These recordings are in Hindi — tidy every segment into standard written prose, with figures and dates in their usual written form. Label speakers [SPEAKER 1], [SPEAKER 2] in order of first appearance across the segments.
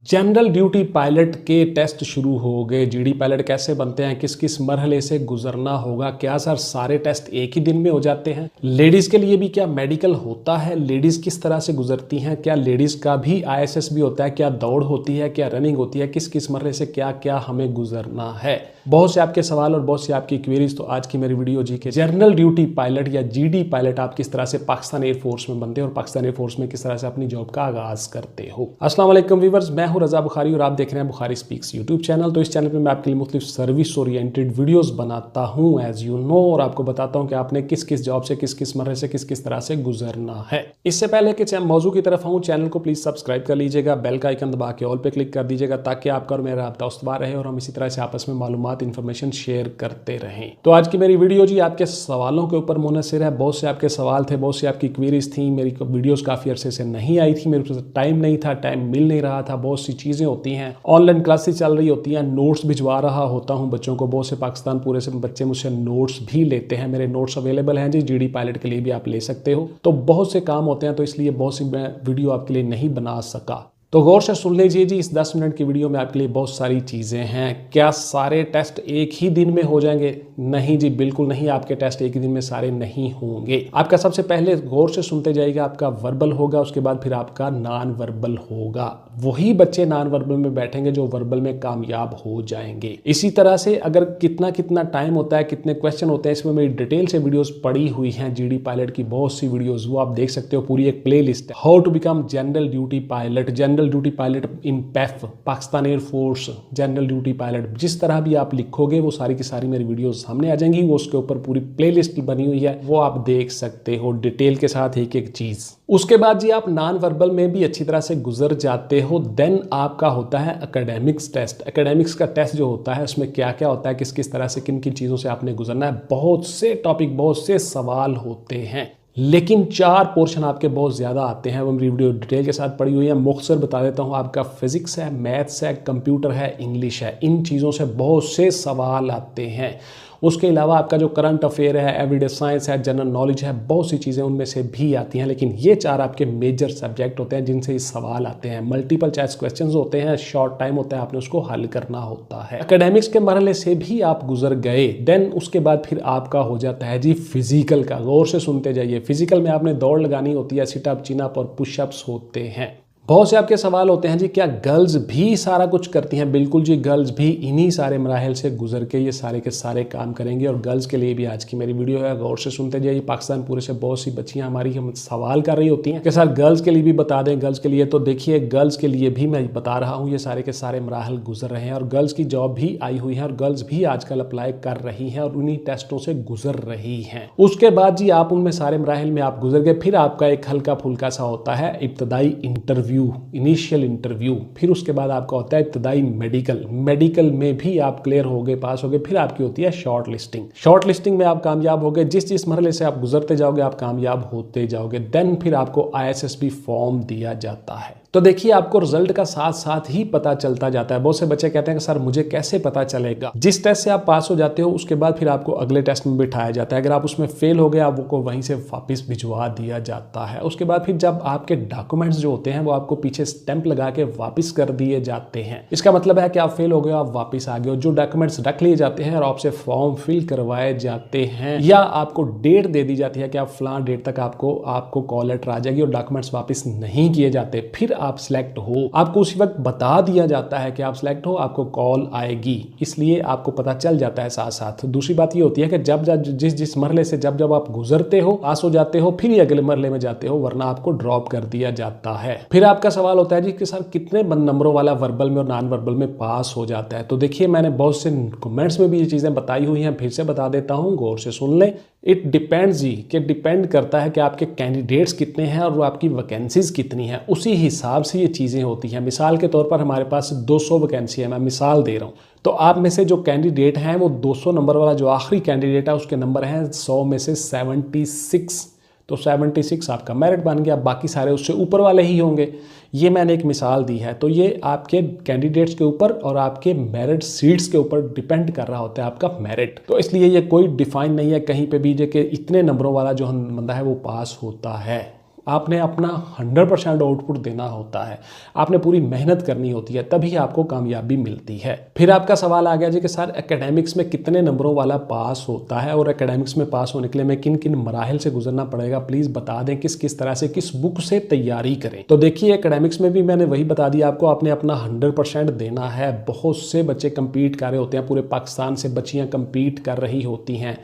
[SPEAKER 1] जनरल ड्यूटी पायलट के टेस्ट शुरू हो गए। जीडी पायलट कैसे बनते हैं, किस किस मरहले से गुजरना होगा, क्या सर सारे टेस्ट एक ही दिन में हो जाते हैं? लेडीज के लिए भी क्या मेडिकल होता है? लेडीज किस तरह से गुजरती हैं? क्या लेडीज का भी आईएसएस भी होता है? क्या दौड़ होती है, क्या रनिंग होती है? किस किस मरहले से क्या क्या हमें गुजरना है? बहुत से आपके सवाल और बहुत सी आपकी क्वेरीज। तो आज की मेरी वीडियो जी के जनरल ड्यूटी पायलट या जीडी पायलट आप किस तरह से पाकिस्तान एयरफोर्स में बनते हैं और पाकिस्तान एयरफोर्स में किस तरह से अपनी जॉब का आगाज करते हो। अस्सलाम वालेकुम व्यूअर्स, मैं हूं रजा बुखारी और आप देख रहे हैं बुखारी स्पीक्स यूट्यूब चैनल। तो इस चैनल पे मैं आपके लिए मुख्तलिफ सर्विस ओरिएंटेड वीडियोस बनाता हूं एज यू नो, और आपको बताता हूं कि आपने किस किस जॉब से किस किस मरहले से किस किस तरह से गुजरना है। इससे पहले कि मौजू की तरफ आऊं, चैनल को प्लीज सब्सक्राइब कर लीजिएगा, बेल का आइकन दबा के ऑल पे क्लिक कर दीजिएगा ताकि आपका और मेरा राब्ता उस्तवार रहे और हम इसी तरह से आपस में मालूमात इंफॉर्मेशन शेयर करते रहें। तो आज की मेरी वीडियो जी आपके सवालों के ऊपर मुनहसर है। बहुत से आपके सवाल थे, बहुत सी आपकी क्वेरीज थी। मेरी वीडियोस काफी अरसे से नहीं आई थी, मेरे पास टाइम नहीं था, टाइम मिल नहीं रहा था। बहुत सी चीजें होती हैं, ऑनलाइन क्लासेस चल रही होती हैं, नोट्स भिजवा रहा होता हूं बच्चों को। बहुत से पाकिस्तान पूरे से बच्चे मुझसे नोट्स भी लेते हैं। मेरे नोट्स अवेलेबल हैं जी, जीडी पायलट के लिए भी आप ले सकते हो। तो बहुत से काम होते हैं, तो इसलिए बहुत सी मैं वीडियो आपके लिए नहीं बना सका। तो गौर से सुन लीजिए जी, इस 10 मिनट की वीडियो में आपके लिए बहुत सारी चीज़ें हैं। क्या सारे टेस्ट एक ही दिन में हो जाएंगे? नहीं जी, बिल्कुल नहीं। आपके टेस्ट एक ही दिन में सारे नहीं होंगे। आपका सबसे पहले गौर से सुनते जाइएगा, आपका वर्बल होगा, उसके बाद फिर आपका नॉन वर्बल होगा। वही बच्चे नॉन वर्बल में बैठेंगे जो वर्बल में कामयाब हो जाएंगे। इसी तरह से अगर कितना कितना टाइम होता है, कितने क्वेश्चन होते हैं, इसमें मेरी डिटेल से वीडियोस पड़ी हुई हैं। जीडी पायलट की बहुत सी वीडियोस, वो आप देख सकते हो। पूरी एक प्ले लिस्ट है, how to become general duty pilot, general duty pilot in PAF, Pakistan air force general duty pilot. जिस तरह भी आप लिखोगे वो सारी की सारी मेरी वीडियोस सामने आ जाएंगी। वो उसके ऊपर पूरी प्लेलिस्ट बनी हुई है, वो आप देख सकते हो डिटेल के साथ एक एक चीज। उसके बाद जी आप नॉन वर्बल में भी अच्छी तरह से गुजर जाते हो। देन आपका होता है एकेडमिक्स टेस्ट। एकेडमिक्स का टेस्ट जो होता है उसमें क्या क्या होता है, किस किस तरह से किन किन चीज़ों से आपने गुजरना है। बहुत से टॉपिक, बहुत से सवाल होते हैं, लेकिन 4 पोर्शन आपके बहुत ज़्यादा आते हैं। वो मेरी वीडियो डिटेल के साथ पड़ी हुई है। मुख्तसर बता देता हूँ, आपका फिजिक्स है, मैथ्स है, कंप्यूटर है, इंग्लिश है। इन चीज़ों से बहुत से सवाल आते हैं। उसके अलावा आपका जो करंट अफेयर है, एवरीडे साइंस है, जनरल नॉलेज है, बहुत सी चीज़ें उनमें से भी आती हैं। लेकिन ये 4 आपके मेजर सब्जेक्ट होते हैं जिनसे ये सवाल आते हैं। मल्टीपल चॉइस क्वेश्चंस होते हैं, शॉर्ट टाइम होता है, आपने उसको हल करना होता है। एकेडमिक्स के मरहले से भी आप गुजर गए। देन उसके बाद फिर आपका हो जाता है जी फिजिकल का। गौर से सुनते जाइए। फिजिकल में आपने दौड़ लगानी होती है, सिटअप, चिनअप और पुशअप्स होते हैं। बहुत से आपके सवाल होते हैं जी, क्या गर्ल्स भी सारा कुछ करती हैं? बिल्कुल जी, गर्ल्स भी इन्हीं सारे मराहल से गुजर के ये सारे के सारे काम करेंगे। और गर्ल्स के लिए भी आज की मेरी वीडियो है, गौर से सुनते जाइए। पाकिस्तान पूरे से बहुत सी बच्चियां हमारी हम सवाल कर रही होती हैं कि सर गर्ल्स के लिए भी बता दें, गर्ल्स के लिए। तो देखिए, गर्ल्स के लिए भी मैं बता रहा हूँ, ये सारे के सारे मराहल गुजर रहे हैं और गर्ल्स की जॉब भी आई हुई है और गर्ल्स भी आजकल अप्लाई कर रही हैं और उन्हीं टेस्टों से गुजर रही हैं। उसके बाद जी आप उनमें सारे मराहल में आप गुजर गए। फिर आपका एक हल्का फुल्का सा होता है इब्तदाई इंटरव्यू, इनिशियल इंटरव्यू। फिर उसके बाद आपका होता है इब्तदाई मेडिकल। मेडिकल में भी आप क्लियर हो गए, पास हो गए। फिर आपकी होती है शॉर्ट लिस्टिंग। शॉर्ट लिस्टिंग में आप कामयाब हो गए। जिस जिस मरहले से आप गुजरते जाओगे आप कामयाब होते जाओगे। देन फिर आपको आईएसएसबी फॉर्म दिया जाता है। तो देखिए, आपको रिजल्ट का साथ साथ ही पता चलता जाता है। बहुत से बच्चे कहते हैं कि सर मुझे कैसे पता चलेगा? जिस टेस्ट से आप पास हो जाते हो उसके बाद फिर आपको अगले टेस्ट में बिठाया जाता है। अगर आप उसमें फेल हो गए, आपको वहीं से वापस भिजवा दिया जाता है। उसके बाद फिर जब आपके डॉक्यूमेंट्स जो होते हैं वो आपको पीछे स्टैंप लगा के वापस कर दिए जाते हैं। इसका मतलब है कि आप फेल हो गए, आप वापस आ गए हो। जो डॉक्यूमेंट्स रख लिए जाते हैं और आपसे फॉर्म फिल करवाए जाते हैं, या आपको डेट दे दी जाती है कि आप फलां डेट तक आपको कॉल लेटर आ जाएगी और डॉक्यूमेंट्स वापस नहीं किए जाते। फिर आप सिलेक्ट हो, आपको उसी वक्त बता दिया जाता है कि आप सिलेक्ट हो, आपको कॉल आएगी। इसलिए आपको पता चल जाता है साथ साथ। दूसरी बात ये होती है कि जब जिस मरहले से जब आप गुजरते हो, पास हो जाते हो, फिर अगले मरहले में जाते हो, वरना आपको ड्रॉप कर दिया जाता है। फिर आपका सवाल होता है जी कि सर कितने नंबरों वाला वर्बल में और नॉन वर्बल में पास हो जाता है? तो देखिए, मैंने बहुत से कमेंट्स में भी ये चीजें बताई हुई हैं, फिर से बता देता हूँ, गौर से सुन लें। इट डिपेंड्स जी, कि डिपेंड करता है कि आपके कैंडिडेट्स कितने हैं और वो आपकी वैकेंसीज कितनी हैं, उसी हिसाब से ये चीज़ें होती हैं। मिसाल के तौर पर हमारे पास 200 वैकेंसी है, मैं मिसाल दे रहा हूँ। तो आप में से जो कैंडिडेट हैं वो 200 नंबर वाला जो आखिरी कैंडिडेट है उसके नंबर हैं 100 में से 76। तो 76 आपका मेरिट बन गया, बाकी सारे उससे ऊपर वाले ही होंगे। ये मैंने एक मिसाल दी है। तो ये आपके कैंडिडेट्स के ऊपर और आपके मेरिट सीट्स के ऊपर डिपेंड कर रहा होता है आपका मेरिट। तो इसलिए ये कोई डिफाइन नहीं है कहीं पे भी कि इतने नंबरों वाला जो बंदा है वो पास होता है। आपने अपना 100% आउटपुट देना होता है, आपने पूरी मेहनत करनी होती है, तभी आपको कामयाबी मिलती है। फिर आपका सवाल आ गया जी कि सर एकेडमिक्स में कितने नंबरों वाला पास होता है और एकेडमिक्स में पास होने के लिए मैं किन किन मराहिल से गुजरना पड़ेगा, प्लीज़ बता दें, किस किस तरह से किस बुक से तैयारी करें। तो देखिए एकेडमिक्स में भी मैंने वही बता दिया आपको, आपने अपना 100% देना है। बहुत से बच्चे कम्पीट कर रहे होते हैं, पूरे पाकिस्तान से बच्चियाँ कम्पीट कर रही होती हैं,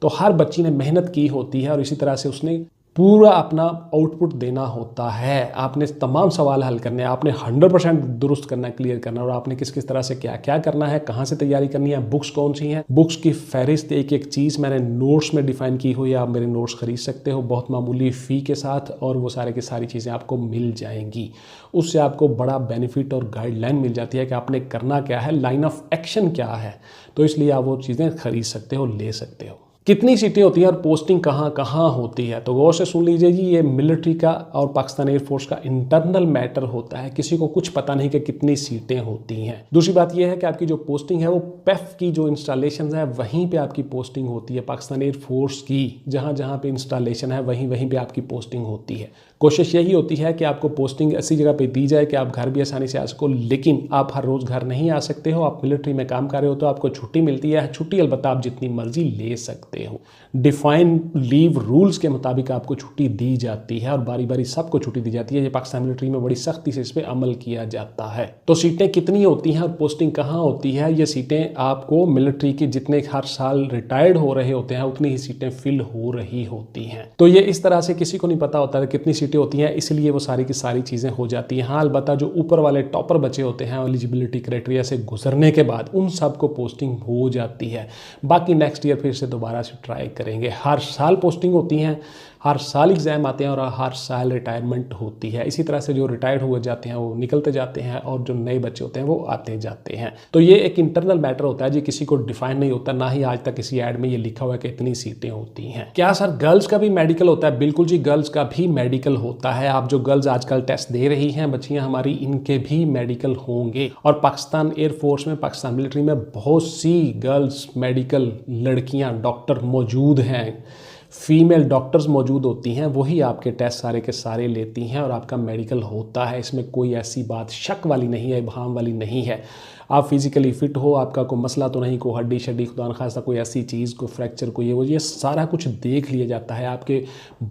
[SPEAKER 1] तो हर बच्ची ने मेहनत की होती है और इसी तरह से उसने पूरा अपना आउटपुट देना होता है। आपने तमाम सवाल हल करने हैं, आपने 100% दुरुस्त करना, क्लियर करना, और आपने किस किस तरह से क्या क्या करना है, कहाँ से तैयारी करनी है, बुक्स कौन सी हैं, बुक्स की फहरिस्त एक एक चीज़ मैंने नोट्स में डिफाइन की हुई है। आप मेरे नोट्स खरीद सकते हो बहुत मामूली फ़ी के साथ, और वो सारे की सारी चीज़ें आपको मिल जाएंगी। उससे आपको बड़ा बेनिफिट और गाइडलाइन मिल जाती है कि आपने करना क्या है, लाइन ऑफ एक्शन क्या है। तो इसलिए आप वो चीज़ें खरीद सकते हो, ले सकते हो। कितनी सीटें होती हैं और पोस्टिंग कहाँ कहाँ होती है, तो गौर से सुन लीजिए जी। ये मिलिट्री का और पाकिस्तान एयरफोर्स का इंटरनल मैटर होता है, किसी को कुछ पता नहीं कि कितनी सीटें होती हैं। दूसरी बात यह है कि आपकी जो पोस्टिंग है वो पेफ की जो इंस्टॉलेशन है वहीं पे आपकी पोस्टिंग होती है। पाकिस्तान एयरफोर्स की जहाँ जहाँ पे इंस्टॉलेशन है वहीं वहीं पे आपकी पोस्टिंग होती है। कोशिश यही होती है कि आपको पोस्टिंग ऐसी जगह पे दी जाए कि आप घर भी आसानी से आ सको, लेकिन आप हर रोज़ घर नहीं आ सकते हो। आप मिलिट्री में काम कर रहे हो तो आपको छुट्टी मिलती है। छुट्टी अलबत्ता आप जितनी मर्जी ले सकते हो, डिफाइन लीव रूल्स के मुताबिक आपको छुट्टी दी जाती है और बारी बारी सबको छुट्टी दी जाती है। ये पाकिस्तान मिलिट्री में बड़ी सख्ती से इस पर अमल किया जाता है। तो सीटें कितनी होती हैं और पोस्टिंग कहाँ होती है, ये सीटें आपको मिलिट्री की जितने हर साल रिटायर्ड हो रहे होते हैं उतनी ही सीटें फिल हो रही होती हैं। तो ये इस तरह से किसी को नहीं पता होता है कितनी सीटें होती हैं, इसलिए वो सारी की सारी चीज़ें हो जाती हैं। हाँ अलबत्ता जो ऊपर वाले टॉपर बचे होते हैं एलिजिबिलिटी क्राइटेरिया से गुजरने के बाद उन सबको पोस्टिंग हो जाती है। बाकी नेक्स्ट ईयर फिर से दोबारा से ट्राई करेंगे। हर साल पोस्टिंग होती हैं, हर साल एग्ज़ाम आते हैं और हर साल रिटायरमेंट होती है। इसी तरह से जो रिटायर्ड हुए जाते हैं वो निकलते जाते हैं और जो नए बच्चे होते हैं वो आते जाते हैं। तो ये एक इंटरनल मैटर होता है जी, किसी को डिफाइन नहीं होता, ना ही आज तक किसी ऐड में ये लिखा हुआ है कि इतनी सीटें होती हैं। क्या सर गर्ल्स का भी मेडिकल होता है? बिल्कुल जी, गर्ल्स का भी मेडिकल होता है। आप जो गर्ल्स आजकल टेस्ट दे रही हैं बच्चियाँ हमारी, इनके भी मेडिकल होंगे। और पाकिस्तान एयरफोर्स में, पाकिस्तान मिलिट्री में बहुत सी गर्ल्स मेडिकल लड़कियाँ डॉक्टर मौजूद हैं, फीमेल डॉक्टर्स मौजूद होती हैं, वही आपके टेस्ट सारे के सारे लेती हैं और आपका मेडिकल होता है। इसमें कोई ऐसी बात शक वाली नहीं है, इबहाम वाली नहीं है। आप फिजिकली फिट हो, आपका कोई मसला तो नहीं, कोई हड्डी शड्डी खुदा न खास्ता कोई ऐसी चीज़, कोई फ्रैक्चर, कोई ये सारा कुछ देख लिया जाता है। आपके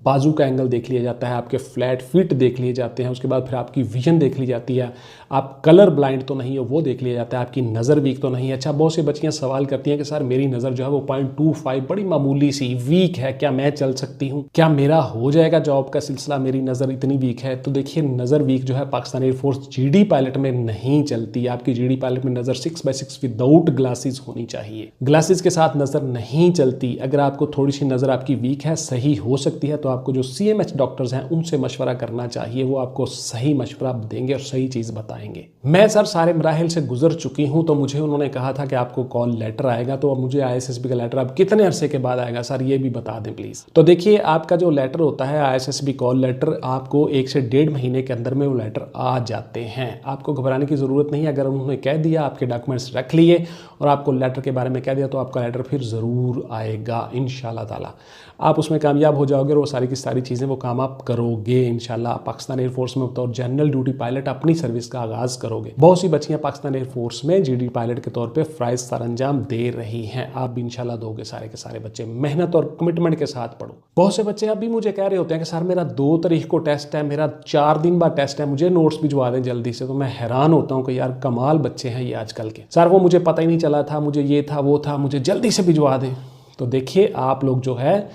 [SPEAKER 1] बाजू का एंगल देख लिया जाता है, आपके फ्लैट फिट देख लिए जाते हैं, उसके बाद फिर आपकी विजन देख ली जाती है, आप कलर ब्लाइंड तो नहीं हो वो देख लिया जाता है, आपकी नज़र वीक तो नहीं है। अच्छा, बहुत सी बच्चियाँ सवाल करती हैं कि सर मेरी नज़र जो है वो 0.25 बड़ी मामूली सी वीक है, क्या मैं चल सकती हूँ, क्या मेरा हो जाएगा जॉब का सिलसिला, मेरी नज़र इतनी वीक है? तो देखिए नज़र वीक जो है पाकिस्तान एयरफोर्स जीडी पायलट में नहीं चलती। आपकी जीडी पायलट में नज़र 6x6 विदाउट ग्लासेस होनी चाहिए, ग्लासेस के साथ नज़र नहीं चलती। अगर आपको थोड़ी सी नज़र आपकी वीक है, सही हो सकती है, तो आपको जो CMH डॉक्टर्स हैं उनसे मशवरा करना चाहिए, वो आपको सही मशवरा देंगे और सही चीज़ बताएंगे। मैं सर सारे मराहिल से गुजर चुकी हूँ, तो मुझे उन्होंने कहा था कि आपको कॉल लेटर आएगा, तो अब मुझे ISSB का लेटर अब कितने अरसे के बाद आएगा सर, ये भी बता दें प्लीज़। तो देखिए आपका जो लेटर होता है ISSB कॉल लेटर, आपको 1 से 1.5 महीने के अंदर में वो लेटर आ जाते हैं। आपको घबराने की ज़रूरत नहीं है। अगर उन्होंने कह दिया, आपके डॉक्यूमेंट्स रख लिए और आपको लेटर के बारे में कह दिया, तो आपका लेटर फिर ज़रूर आएगा इंशाल्लाह ताला। आप उसमें कामयाब हो जाओगे और वो सारी की सारी चीज़ें वो काम आप करोगे इंशाल्लाह। पाकिस्तान एयरफोर्स में बतौर जनरल ड्यूटी पायलट अपनी सर्विस का आगाज़ करोगे। बहुत सी बच्चियाँ पाकिस्तान एयरफोर्स में GD पायलट के तौर पे फ़राइज़ सरअंजाम दे रही हैं, आप भी इंशाल्लाह दोगे। सारे के सारे बच्चे मेहनत और कमिटमेंट के साथ पढ़ो। बहुत से बच्चे अभी मुझे कह रहे होते हैं कि सर मेरा 2 तारीख को टेस्ट है, मेरा 4 दिन बाद टेस्ट है, मुझे नोट्स भिजवा दें जल्दी से। तो मैं हैरान होता हूँ कि यार कमाल बच्चे हैं ये आजकल के। सर वो मुझे पता ही नहीं चला था, मुझे ये था वो था, मुझे जल्दी से भिजवा दें। तो देखिए आप लोग जो है,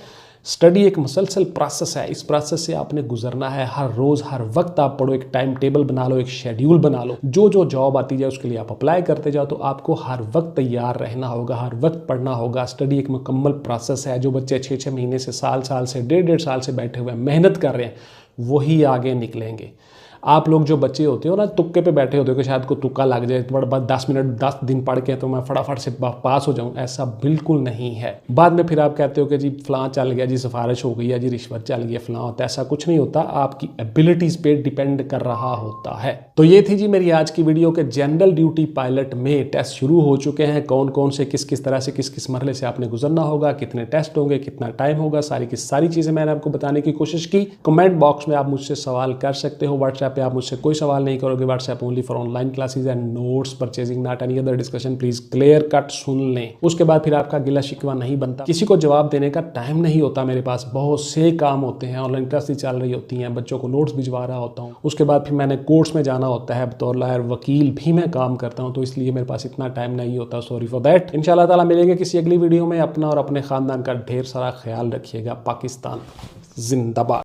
[SPEAKER 1] स्टडी एक मुसलसल प्रोसेस है, इस प्रोसेस से आपने गुजरना है। हर रोज़ हर वक्त आप पढ़ो, एक टाइम टेबल बना लो, एक शेड्यूल बना लो, जो जो जॉब आती जाए उसके लिए आप अप्लाई करते जाओ। तो आपको हर वक्त तैयार रहना होगा, हर वक्त पढ़ना होगा। स्टडी एक मुकम्मल प्रोसेस है। जो बच्चे 6-6 महीने से, साल से, 1.5-1.5 साल से बैठे हुए मेहनत कर रहे हैं, वही आगे निकलेंगे। आप लोग जो बच्चे होते हो ना, तुक्के पे बैठे होते हो कि शायद को तुक्का लग जाए, तो बस 10 मिनट 10 दिन पढ़ के तो मैं फटाफट से पास हो जाऊं, ऐसा बिल्कुल नहीं है। बाद में फिर आप कहते हो कि जी फलां चल गया, जी सिफारिश हो गई है, जी रिश्वत चल गई, फलां होता है। ऐसा कुछ नहीं होता, आपकी एबिलिटीज पे डिपेंड कर रहा होता है। तो ये थी जी मेरी आज की वीडियो के जनरल ड्यूटी पायलट में टेस्ट शुरू हो चुके हैं, कौन कौन से किस किस तरह से किस किस मरहले से आपने गुजरना होगा, कितने टेस्ट होंगे, कितना टाइम होगा, सारी की सारी चीजें मैंने आपको बताने की कोशिश की। कमेंट बॉक्स में आप मुझसे सवाल कर सकते हो, व्हाट्सएप पे आप मुझसे कोई सवाल नहीं करोगे, WhatsApp only for online classes and notes purchasing, not any other discussion. Please clear cut सुन लें, उसके बाद फिर आपका गिला शिकवा नहीं बनता। किसी को जवाब देने का टाइम नहीं होता, मेरे पास बहुत से काम होते हैं, ऑनलाइन क्लासेस चल रही होती हैं, बच्चों को नोट्स भिजवा रहा होता हूँ, उसके बाद फिर मैंने कोर्ट्स में जाना होता है, बतौर लॉयर वकील भी मैं काम करता हूँ, तो इसलिए मेरे पास इतना टाइम नहीं होता। Sorry for that. इंशाल्लाह ताला मिलेंगे किसी अगली वीडियो में। अपना और अपने खानदान का ढेर सारा ख्याल रखिएगा। पाकिस्तान जिंदाबाद।